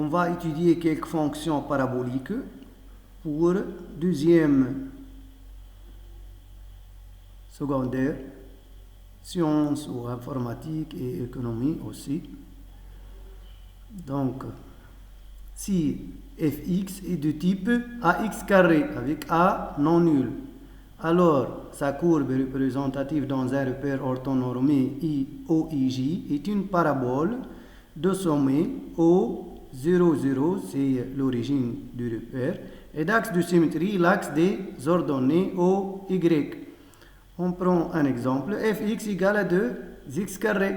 on va étudier quelques fonctions paraboliques pour deuxième secondaire, sciences ou informatique et économie aussi. Donc, si fx est de type ax carré avec a non nul, alors sa courbe représentative dans un repère orthonormé OIJ est une parabole de sommet O0, 0, c'est l'origine du repère, et d'axe de symétrie, l'axe des ordonnées OY. On prend un exemple, fx égale à 2x carré.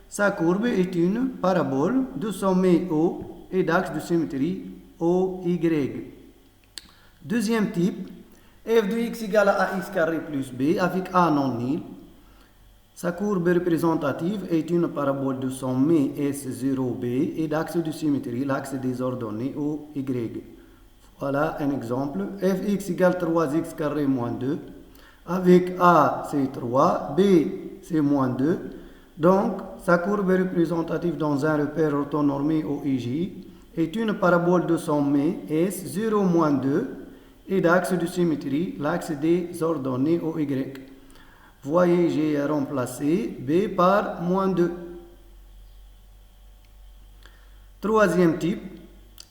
Sa courbe est une parabole de sommet O et d'axe de symétrie OY. Deuxième type, f de x égale à ax carré plus b avec a non nul. Sa courbe représentative est une parabole de sommet S0b et d'axe de symétrie, l'axe des ordonnées OY. Voilà un exemple, fx égale 3x carré moins 2. Avec a c'est 3, b c'est moins 2. Donc, sa courbe représentative dans un repère orthonormé OIJ est une parabole de sommet S0 moins 2 et d'axe de symétrie, l'axe des ordonnées OY. Voyez, j'ai remplacé b par moins 2. Troisième type,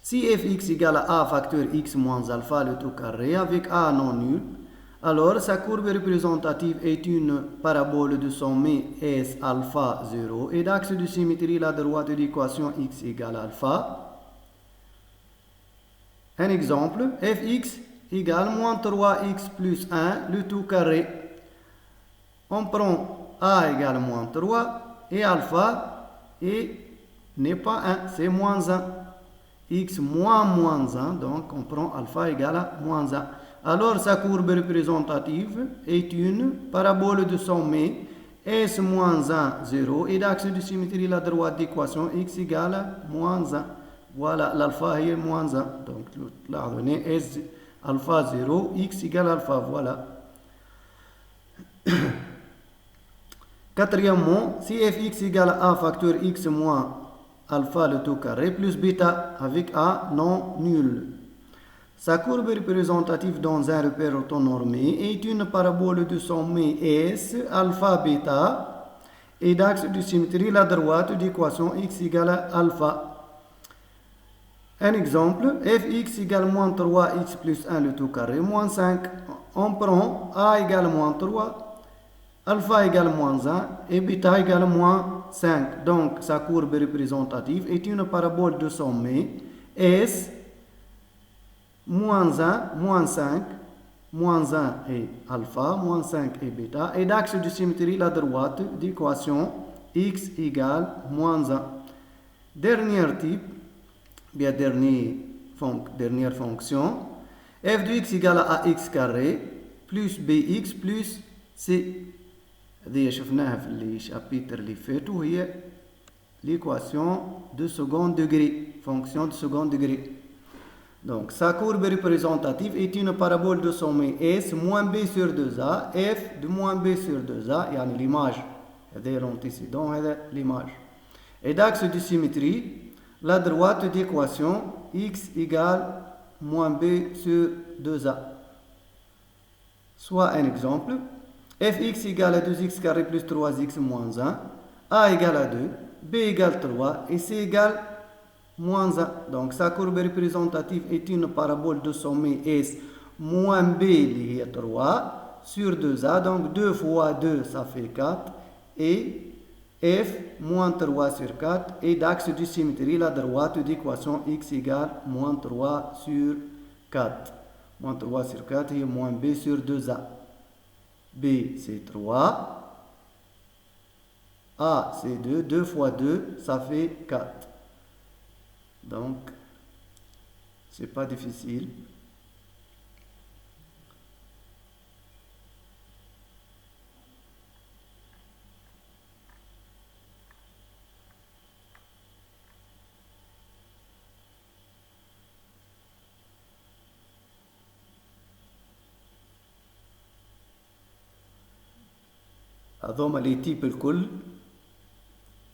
si fx égale à a facteur x moins alpha le tout carré avec a non nul, alors sa courbe représentative est une parabole de sommet S alpha 0 et d'axe de symétrie la droite de l'équation x égale alpha. Un exemple, fx égale moins 3x plus 1 le tout carré. On prend a égale moins 3 et alpha n'est pas 1, c'est moins 1. X moins 1, donc on prend alpha égale à moins 1. Alors sa courbe représentative est une parabole de sommet S moins 1, 0 et d'axe de symétrie la droite d'équation x égale à moins 1. Voilà, l'alpha est moins 1. Donc la donnée S alpha 0, x égale alpha, voilà. Quatrièmement, si fx égale à a facteur x moins alpha le tout carré plus bêta avec a non nul. Sa courbe représentative dans un repère orthonormé est une parabole de sommet S alpha bêta et d'axe de symétrie la droite d'équation x égale à alpha. Un exemple, fx égale moins 3x plus 1 le tout carré moins 5. On prend a égale moins 3, alpha égale moins 1 et bêta égale moins 5. Donc sa courbe représentative est une parabole de sommet S moins 1, moins 5, moins 1 est alpha, moins 5 est bêta, et d'axe de symétrie la droite d'équation x égale moins 1. Dernier type, bien dernière fonction, f de x égale à ax carré plus bx plus c. هذه شفناها في الشابيتر اللي فاتوا هي l'équation de second degré, fonction de second degré. Donc, sa courbe représentative est une parabole de sommet S moins B sur 2A, F de moins B sur 2A, يعني l'image, c'est l'antécédent, l'image. Et d'axe de symétrie, la droite d'équation x égale moins B sur 2A. Soit un exemple, fx égale à 2x carré plus 3x moins 1, a égale à 2, b égale 3 et c égale moins 1. Donc sa courbe représentative est une parabole de sommet S moins B lié à 3 sur 2A. Donc 2 fois 2 ça fait 4 et F moins 3 sur 4 et d'axe de symétrie la droite d'équation x égale moins 3 sur 4. Moins 3 sur 4 et moins B sur 2A. B c'est 3. A c'est 2. 2 fois 2 ça fait 4. Donc, c'est pas difficile. هذوما لي تيب الكل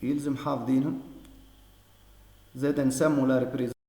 يلزم حافظينهم. زاد نسمو لا ريبريزونتاسيون